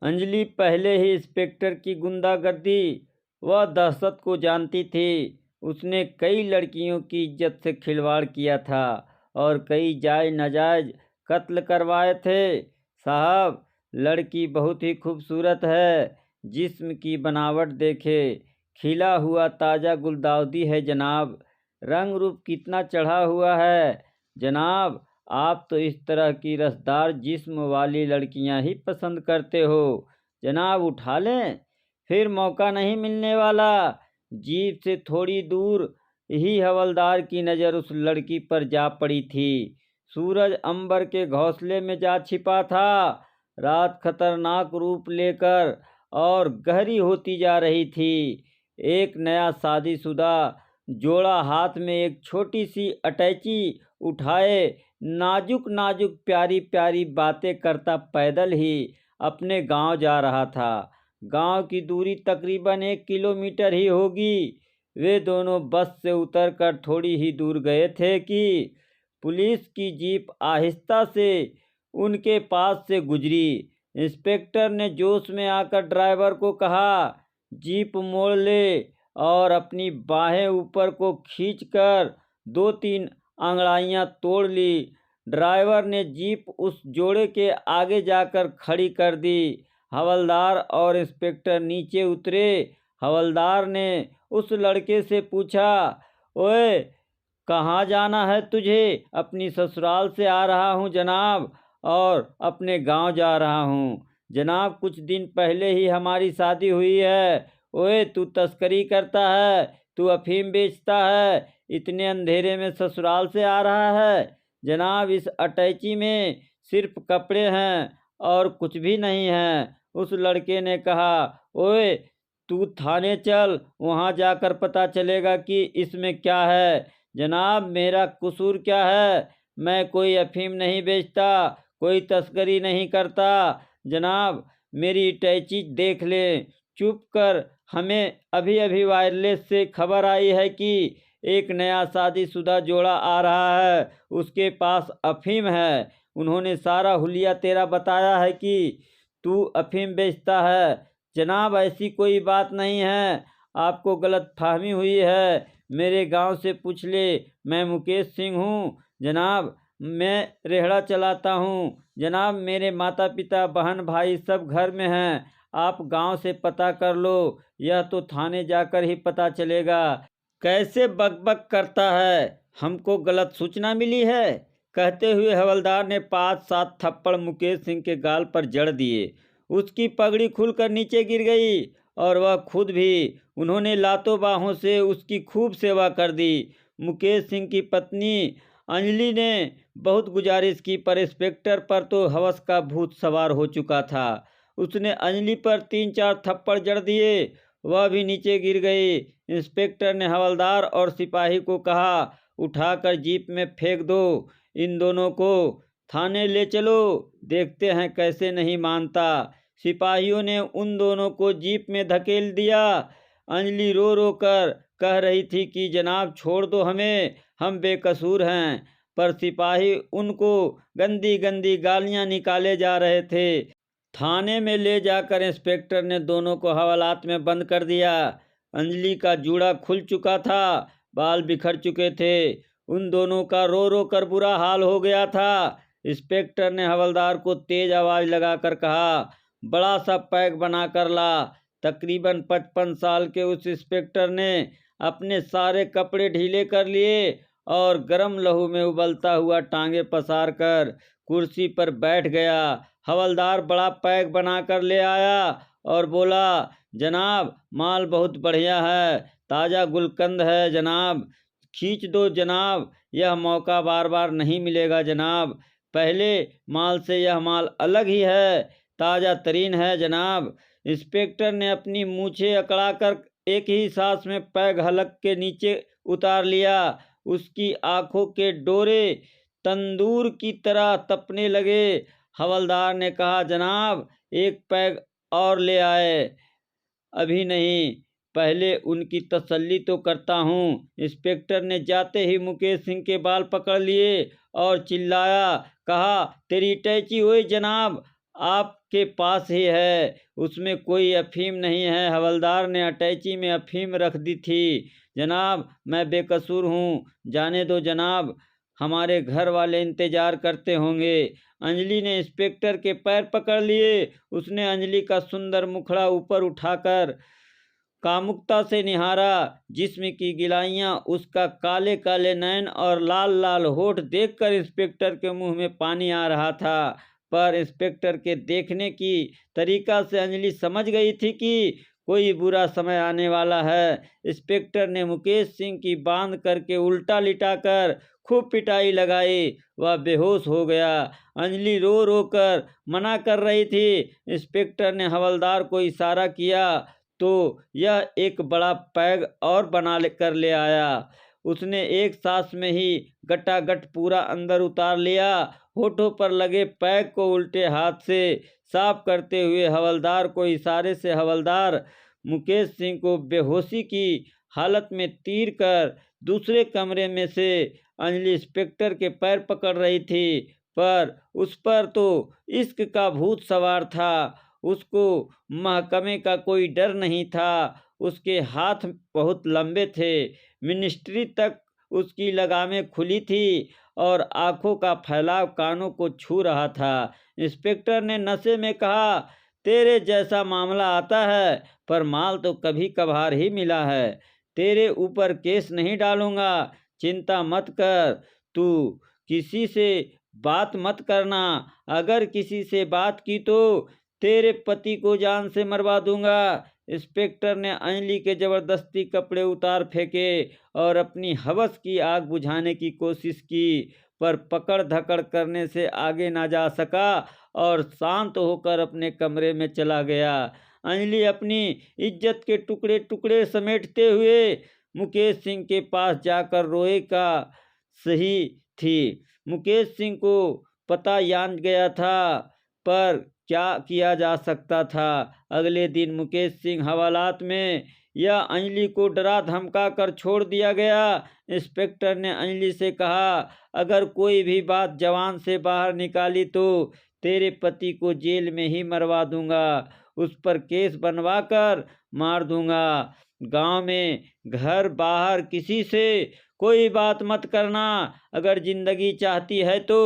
अंजलि पहले ही इंस्पेक्टर की गुंडागर्दी व दहशत को जानती थी। उसने कई लड़कियों की इज्जत से खिलवाड़ किया था और कई जायज नाजायज कत्ल करवाए थे। साहब, लड़की बहुत ही खूबसूरत है। जिस्म की बनावट देखे, खिला हुआ ताज़ा गुलदाउदी है जनाब। रंग रूप कितना चढ़ा हुआ है जनाब। आप तो इस तरह की रसदार जिस्म वाली लड़कियां ही पसंद करते हो। जनाब उठा लें, फिर मौका नहीं मिलने वाला। जीप से थोड़ी दूर ही हवलदार की नज़र उस लड़की पर जा पड़ी थी। सूरज अंबर के घोंसले में जा छिपा था। रात खतरनाक रूप लेकर और गहरी होती जा रही थी। एक नया शादीशुदा जोड़ा हाथ में एक छोटी सी अटैची उठाए नाजुक नाजुक प्यारी प्यारी बातें करता पैदल ही अपने गांव जा रहा था। गांव की दूरी तकरीबन 1 किलोमीटर ही होगी। वे दोनों बस से उतरकर थोड़ी ही दूर गए थे कि पुलिस की जीप आहिस्ता से उनके पास से गुजरी। इंस्पेक्टर ने जोश में आकर ड्राइवर को कहा, जीप मोड़ ले, और अपनी बाहें ऊपर को खींचकर 2-3 अंगड़ाइयां तोड़ ली। ड्राइवर ने जीप उस जोड़े के आगे जाकर खड़ी कर दी। हवलदार और इंस्पेक्टर नीचे उतरे। हवलदार ने उस लड़के से पूछा, ओए, कहाँ जाना है तुझे? अपनी ससुराल से आ रहा हूँ जनाब, और अपने गांव जा रहा हूँ जनाब। कुछ दिन पहले ही हमारी शादी हुई है। ओए, तू तस्करी करता है, तू अफीम बेचता है, इतने अंधेरे में ससुराल से आ रहा है जनाब। इस अटैची में सिर्फ कपड़े हैं और कुछ भी नहीं है। उस लड़के ने कहा, ओए, तू थाने चल, वहां जाकर पता चलेगा कि इसमें क्या है जनाब। मेरा कसूर क्या है? मैं कोई अफीम नहीं बेचता, कोई तस्करी नहीं करता जनाब। मेरी अटैची देख ले। चुप कर। हमें अभी अभी वायरलेस से खबर आई है कि एक नया शादीशुदा जोड़ा आ रहा है, उसके पास अफीम है। उन्होंने सारा हुलिया तेरा बताया है कि तू अफीम बेचता है जनाब। ऐसी कोई बात नहीं है, आपको गलतफहमी हुई है। मेरे गांव से पूछ ले। मैं मुकेश सिंह हूँ जनाब। मैं रेहड़ा चलाता हूँ जनाब। मेरे माता पिता बहन भाई सब घर में हैं। आप गांव से पता कर लो, यह तो थाने जाकर ही पता चलेगा। कैसे बकबक करता है, हमको गलत सूचना मिली है। कहते हुए हवलदार ने 5-7 थप्पड़ मुकेश सिंह के गाल पर जड़ दिए। उसकी पगड़ी खुलकर नीचे गिर गई और वह खुद भी। उन्होंने लातों बाहों से उसकी खूब सेवा कर दी। मुकेश सिंह की पत्नी अंजलि ने बहुत गुजारिश की, पर इंस्पेक्टर पर तो हवस का भूत सवार हो चुका था। उसने अंजलि पर 3-4 थप्पड़ जड़ दिए, वह भी नीचे गिर गई। इंस्पेक्टर ने हवलदार और सिपाही को कहा, उठाकर जीप में फेंक दो। इन दोनों को थाने ले चलो, देखते हैं कैसे नहीं मानता। सिपाहियों ने उन दोनों को जीप में धकेल दिया। अंजलि रो रो कर कह रही थी कि जनाब छोड़ दो हमें, हम बेकसूर हैं। पर सिपाही उनको गंदी गंदी गालियां निकाले जा रहे थे। थाने में ले जाकर इंस्पेक्टर ने दोनों को हवालात में बंद कर दिया। अंजलि का जूड़ा खुल चुका था, बाल बिखर चुके थे। उन दोनों का रो रो कर बुरा हाल हो गया था। इंस्पेक्टर ने हवलदार को तेज आवाज लगाकर कहा, बड़ा सा पैक बना कर ला। तकरीबन 55 साल के उस इंस्पेक्टर ने अपने सारे कपड़े ढीले कर लिए और गर्म लहू में उबलता हुआ टांगे पसार कर कुर्सी पर बैठ गया। हवलदार बड़ा पैक बनाकर ले आया और बोला, जनाब माल बहुत बढ़िया है, ताज़ा गुलकंद है जनाब, खींच दो जनाब, यह मौका बार बार नहीं मिलेगा जनाब। पहले माल से यह माल अलग ही है, ताज़ा तरीन है जनाब। इंस्पेक्टर ने अपनी मूछें अकड़ाकर एक ही सांस में पैग हलक के नीचे उतार लिया। उसकी आंखों के डोरे तंदूर की तरह तपने लगे। हवलदार ने कहा, जनाब एक पैग और ले आए। अभी नहीं, पहले उनकी तसल्ली तो करता हूँ। इंस्पेक्टर ने जाते ही मुकेश सिंह के बाल पकड़ लिए और चिल्लाया, कहा, तेरी टैची हुई जनाब, आपके पास ही है, उसमें कोई अफीम नहीं है। हवलदार ने अटैची में अफीम रख दी थी। जनाब, मैं बेकसूर हूँ, जाने दो जनाब, हमारे घर वाले इंतजार करते होंगे। अंजलि ने इंस्पेक्टर के पैर पकड़ लिए। उसने अंजलि का सुंदर मुखड़ा ऊपर उठाकर कामुकता से निहारा। जिस्म की गिलाइयां, उसका काले काले नैन और लाल लाल होठ देखकर इंस्पेक्टर के मुंह में पानी आ रहा था। पर इंस्पेक्टर के देखने की तरीका से अंजलि समझ गई थी कि कोई बुरा समय आने वाला है। इंस्पेक्टर ने मुकेश सिंह की बांध करके उल्टा लिटाकर खूब पिटाई लगाई। वह बेहोश हो गया। अंजलि रो रो कर मना कर रही थी। इंस्पेक्टर ने हवलदार को इशारा किया तो यह एक बड़ा पैग और कर ले आया। उसने एक सांस में ही गटागट पूरा अंदर उतार लिया। होठों पर लगे पैग को उल्टे हाथ से साफ करते हुए हवलदार को इशारे से हवलदार मुकेश सिंह को बेहोशी की हालत में तीर कर दूसरे कमरे में से अंजलि इंस्पेक्टर के पैर पकड़ रही थी। पर उस पर तो इश्क का भूत सवार था। उसको महकमे का कोई डर नहीं था। उसके हाथ बहुत लंबे थे। मिनिस्ट्री तक उसकी लगामें खुली थी और आंखों का फैलाव कानों को छू रहा था। इंस्पेक्टर ने नशे में कहा, तेरे जैसा मामला आता है पर माल तो कभी कभार ही मिला है। तेरे ऊपर केस नहीं डालूंगा, चिंता मत कर। तू किसी से बात मत करना। अगर किसी से बात की तो तेरे पति को जान से मरवा दूंगा। इंस्पेक्टर ने अंजलि के जबरदस्ती कपड़े उतार फेंके और अपनी हवस की आग बुझाने की कोशिश की, पर पकड़ धकड़ करने से आगे ना जा सका और शांत होकर अपने कमरे में चला गया। अंजलि अपनी इज्जत के टुकड़े टुकड़े समेटते हुए मुकेश सिंह के पास जाकर रोए का सही थी। मुकेश सिंह को पता जान गया था, पर क्या किया जा सकता था। अगले दिन मुकेश सिंह हवालात में या अंजलि को डरा धमका कर छोड़ दिया गया। इंस्पेक्टर ने अंजलि से कहा, अगर कोई भी बात जवान से बाहर निकाली तो तेरे पति को जेल में ही मरवा दूंगा, उस पर केस बनवा कर मार दूंगा। गांव में घर बाहर किसी से कोई बात मत करना। अगर जिंदगी चाहती है तो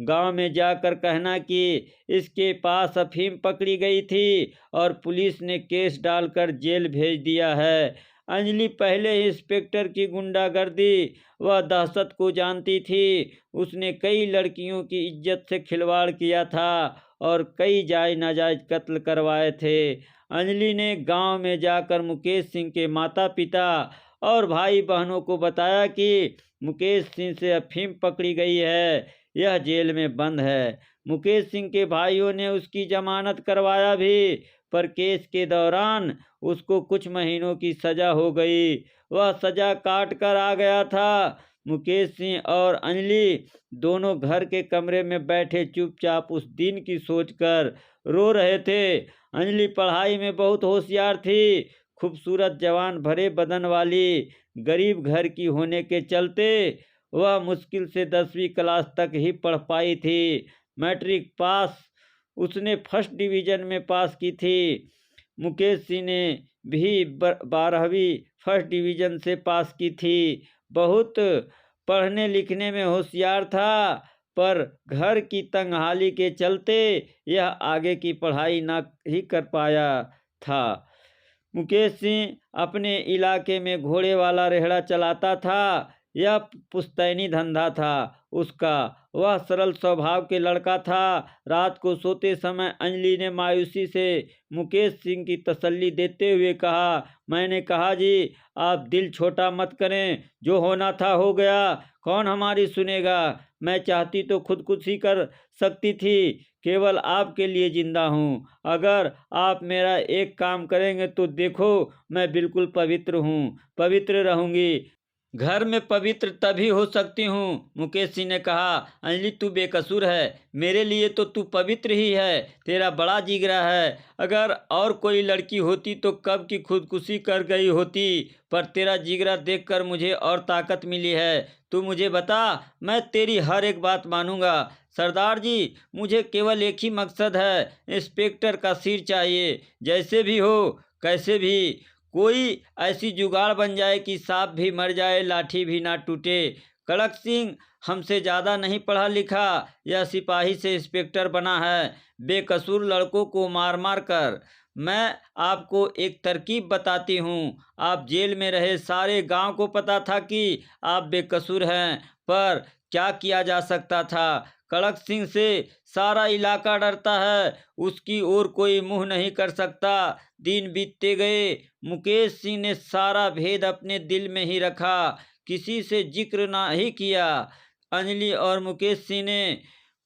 गांव में जाकर कहना कि इसके पास अफीम पकड़ी गई थी और पुलिस ने केस डालकर जेल भेज दिया है। अंजलि पहले ही इंस्पेक्टर की गुंडागर्दी व दहशत को जानती थी। उसने कई लड़कियों की इज्जत से खिलवाड़ किया था और कई जायज नाजायज कत्ल करवाए थे। अंजलि ने गांव में जाकर मुकेश सिंह के माता पिता और भाई बहनों को बताया कि मुकेश सिंह से अफीम पकड़ी गई है, यह जेल में बंद है। मुकेश सिंह के भाइयों ने उसकी जमानत करवाया भी, पर केस के दौरान उसको कुछ महीनों की सजा हो गई। वह सजा काट कर आ गया था। मुकेश सिंह और अंजलि दोनों घर के कमरे में बैठे चुपचाप उस दिन की सोचकर रो रहे थे। अंजलि पढ़ाई में बहुत होशियार थी। खूबसूरत जवान भरे बदन वाली गरीब घर की होने के चलते वह मुश्किल से 10वीं क्लास तक ही पढ़ पाई थी। मैट्रिक पास उसने फर्स्ट डिवीज़न में पास की थी। मुकेश सिंह ने भी 12वीं फर्स्ट डिवीज़न से पास की थी। बहुत पढ़ने लिखने में होशियार था, पर घर की तंगहाली के चलते यह आगे की पढ़ाई ना ही कर पाया था। मुकेश सिंह अपने इलाके में घोड़े वाला रेहड़ा चलाता था। यह पुश्तैनी धंधा था उसका। वह सरल स्वभाव के लड़का था। रात को सोते समय अंजलि ने मायूसी से मुकेश सिंह की तसल्ली देते हुए कहा, मैंने कहा जी, आप दिल छोटा मत करें, जो होना था हो गया, कौन हमारी सुनेगा। मैं चाहती तो खुदकुशी कर सकती थी, केवल आपके लिए जिंदा हूँ। अगर आप मेरा एक काम करेंगे तो देखो, मैं बिल्कुल पवित्र हूँ, पवित्र रहूंगी। घर में पवित्र तभी हो सकती हूँ। मुकेश सिंह ने कहा, अंजलि तू बेकसूर है, मेरे लिए तो तू पवित्र ही है। तेरा बड़ा जिगरा है। अगर और कोई लड़की होती तो कब की खुदकुशी कर गई होती, पर तेरा जिगरा देखकर मुझे और ताकत मिली है। तू मुझे बता, मैं तेरी हर एक बात मानूंगा। सरदार जी, मुझे केवल एक ही मकसद है, इंस्पेक्टर का सिर चाहिए, जैसे भी हो, कैसे भी। कोई ऐसी जुगाड़ बन जाए कि सांप भी मर जाए, लाठी भी ना टूटे। कड़क सिंह हमसे ज़्यादा नहीं पढ़ा लिखा, यह सिपाही से इंस्पेक्टर बना है, बेकसूर लड़कों को मार मार कर। मैं आपको एक तरकीब बताती हूँ। आप जेल में रहे सारे गांव को पता था कि आप बेकसूर हैं, पर क्या किया जा सकता था? कड़क सिंह से सारा इलाका डरता है, उसकी ओर कोई मुंह नहीं कर सकता। दिन बीतते गए, मुकेश सिंह ने सारा भेद अपने दिल में ही रखा, किसी से जिक्र ना ही किया। अंजलि और मुकेश सिंह ने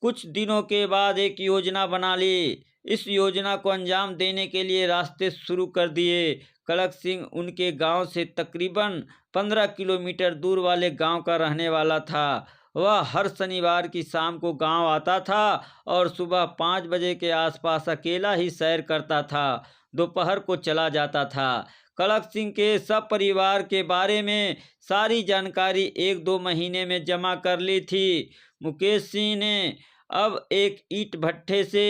कुछ दिनों के बाद एक योजना बना ली। इस योजना को अंजाम देने के लिए रास्ते शुरू कर दिए। कड़क सिंह उनके गांव से तकरीबन 15 किलोमीटर दूर वाले गांव का रहने वाला था। वह हर शनिवार की शाम को गांव आता था और सुबह 5 बजे के आसपास अकेला ही सैर करता था। दोपहर को चला जाता था। कड़क सिंह के सब परिवार के बारे में सारी जानकारी 1-2 महीने में जमा कर ली थी। मुकेश सिंह ने अब एक ईंट भट्ठे से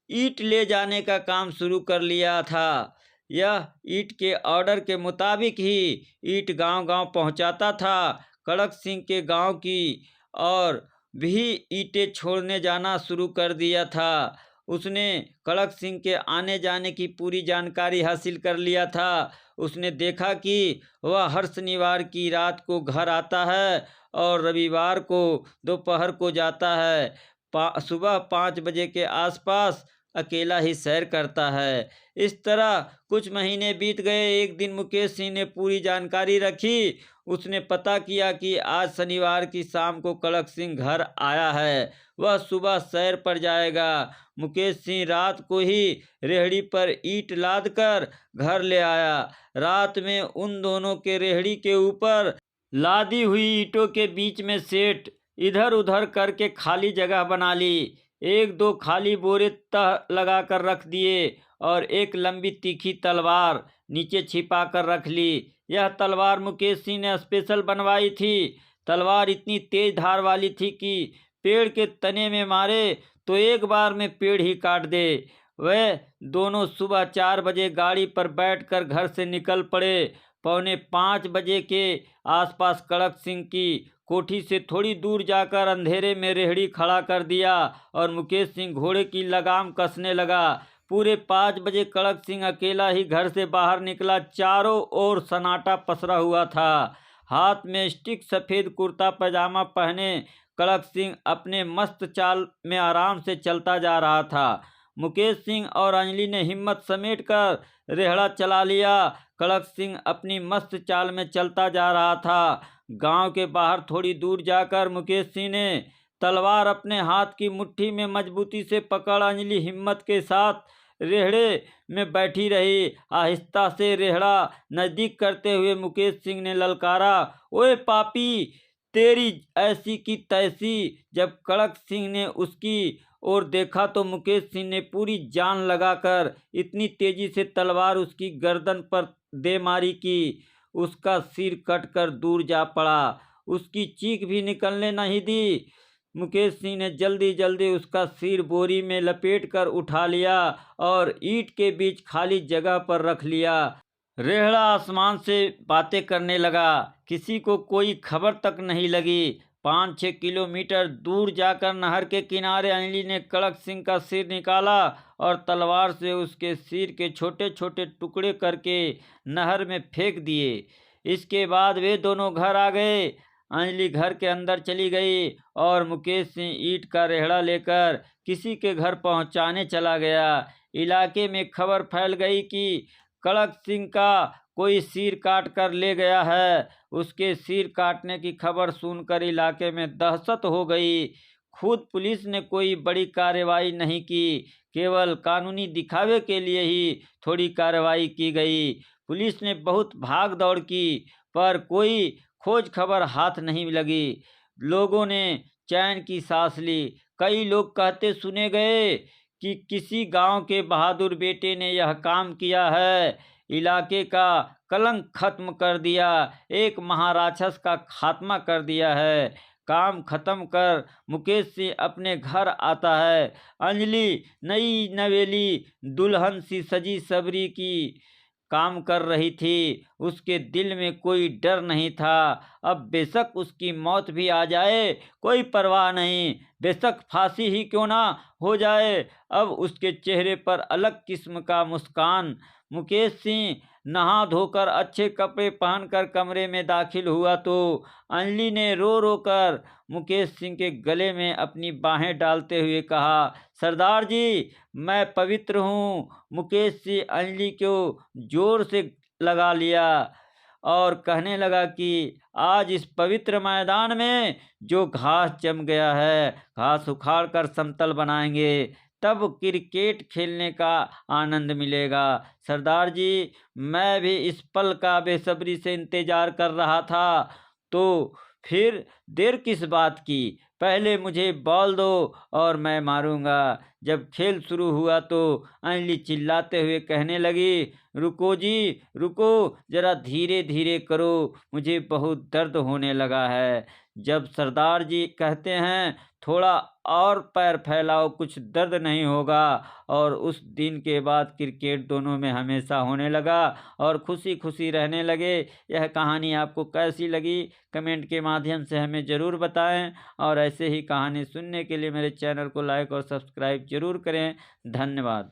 ईंट ले जाने का काम शुरू कर लिया था। यह ईंट के ऑर्डर के मुताबिक ही ईंट गांव-गांव पहुंचाता था। कड़क सिंह के गांव की और भी ईंटें छोड़ने जाना शुरू कर दिया था। उसने कड़क सिंह के आने जाने की पूरी जानकारी हासिल कर लिया था। उसने देखा कि वह हर शनिवार की रात को घर आता है और रविवार को दोपहर को जाता है। सुबह 5 बजे के आसपास अकेला ही सैर करता है। इस तरह कुछ महीने बीत गए। एक दिन मुकेश सिंह ने पूरी जानकारी रखी। उसने पता किया कि आज शनिवार की शाम को कड़क सिंह घर आया है, वह सुबह सैर पर जाएगा। मुकेश सिंह रात को ही रेहड़ी पर ईंट लाद कर घर ले आया। रात में उन दोनों के रेहड़ी के ऊपर लादी हुई ईंटों के बीच में सेट इधर उधर करके खाली जगह बना ली। 1-2 खाली बोरे तह लगा कर रख दिए और एक लंबी तीखी तलवार नीचे छिपा कर रख ली। यह तलवार मुकेश सिंह ने स्पेशल बनवाई थी। तलवार इतनी तेज धार वाली थी कि पेड़ के तने में मारे तो एक बार में पेड़ ही काट दे। वह दोनों सुबह 4 बजे गाड़ी पर बैठकर घर से निकल पड़े। 4:45 बजे के आसपास कड़क सिंह की कोठी से थोड़ी दूर जाकर अंधेरे में रेहड़ी खड़ा कर दिया और मुकेश सिंह घोड़े की लगाम कसने लगा। पूरे 5 बजे कड़क सिंह अकेला ही घर से बाहर निकला। चारों ओर सन्नाटा पसरा हुआ था। हाथ में स्टिक, सफेद कुर्ता पैजामा पहने कड़क सिंह अपने मस्त चाल में आराम से चलता जा रहा था। मुकेश सिंह और अंजलि ने हिम्मत समेट कर रेहड़ा चला लिया। कड़क सिंह अपनी मस्त चाल में चलता जा रहा था। गांव के बाहर थोड़ी दूर जाकर मुकेश सिंह ने तलवार अपने हाथ की मुट्ठी में मजबूती से पकड़ अंजलि हिम्मत के साथ रेहड़े में बैठी रही। आहिस्ता से रेहड़ा नजदीक करते हुए मुकेश सिंह ने ललकारा, ओए पापी, तेरी ऐसी की तैसी। जब कड़क सिंह ने उसकी और देखा तो मुकेश सिंह ने पूरी जान लगाकर इतनी तेजी से तलवार उसकी गर्दन पर दे मारी कि उसका सिर कटकर दूर जा पड़ा। उसकी चीख भी निकलने नहीं दी। मुकेश सिंह ने जल्दी जल्दी उसका सिर बोरी में लपेट कर उठा लिया और ईंट के बीच खाली जगह पर रख लिया। रेहड़ा आसमान से बातें करने लगा। किसी को कोई खबर तक नहीं लगी। 5-6 किलोमीटर दूर जाकर नहर के किनारे अंजलि ने कड़क सिंह का सिर निकाला और तलवार से उसके सिर के छोटे छोटे टुकड़े करके नहर में फेंक दिए। इसके बाद वे दोनों घर आ गए। अंजलि घर के अंदर चली गई और मुकेश सिंह ईंट का रेहड़ा लेकर किसी के घर पहुंचाने चला गया। इलाके में खबर फैल गई कि कड़क सिंह का कोई सिर काट कर ले गया है। उसके सिर काटने की खबर सुनकर इलाके में दहशत हो गई। खुद पुलिस ने कोई बड़ी कार्रवाई नहीं की, केवल कानूनी दिखावे के लिए ही थोड़ी कार्रवाई की गई। पुलिस ने बहुत भाग दौड़ की पर कोई खोज खबर हाथ नहीं लगी। लोगों ने चैन की सांस ली। कई लोग कहते सुने गए कि किसी गांव के बहादुर बेटे ने यह काम किया है, इलाके का कलंक खत्म कर दिया, एक महाराक्षस का खात्मा कर दिया है। काम खत्म कर मुकेश सिंह अपने घर आता है। अंजलि नई नवेली दुल्हन सी सजी सबरी की काम कर रही थी। उसके दिल में कोई डर नहीं था। अब बेशक उसकी मौत भी आ जाए, कोई परवाह नहीं, बेशक फांसी ही क्यों ना हो जाए। अब उसके चेहरे पर अलग किस्म का मुस्कान। मुकेश सिंह नहा धोकर अच्छे कपड़े पहनकर कमरे में दाखिल हुआ तो अंजलि ने रो रो कर मुकेश सिंह के गले में अपनी बाहें डालते हुए कहा, सरदार जी मैं पवित्र हूँ। मुकेश सिंह अंजलि को जोर से लगा लिया और कहने लगा कि आज इस पवित्र मैदान में जो घास जम गया है, घास उखाड़ कर समतल बनाएंगे, तब क्रिकेट खेलने का आनंद मिलेगा। सरदार जी मैं भी इस पल का बेसब्री से इंतजार कर रहा था, तो फिर देर किस बात की, पहले मुझे बॉल दो और मैं मारूंगा। जब खेल शुरू हुआ तो अंजलि चिल्लाते हुए कहने लगी, रुको जी रुको, जरा धीरे धीरे करो, मुझे बहुत दर्द होने लगा है। जब सरदार जी कहते हैं थोड़ा और पैर फैलाओ, कुछ दर्द नहीं होगा। और उस दिन के बाद क्रिकेट दोनों में हमेशा होने लगा और खुशी खुशी रहने लगे। यह कहानी आपको कैसी लगी कमेंट के माध्यम से हमें ज़रूर बताएं और ऐसे ही कहानी सुनने के लिए मेरे चैनल को लाइक और सब्सक्राइब जरूर करें। धन्यवाद।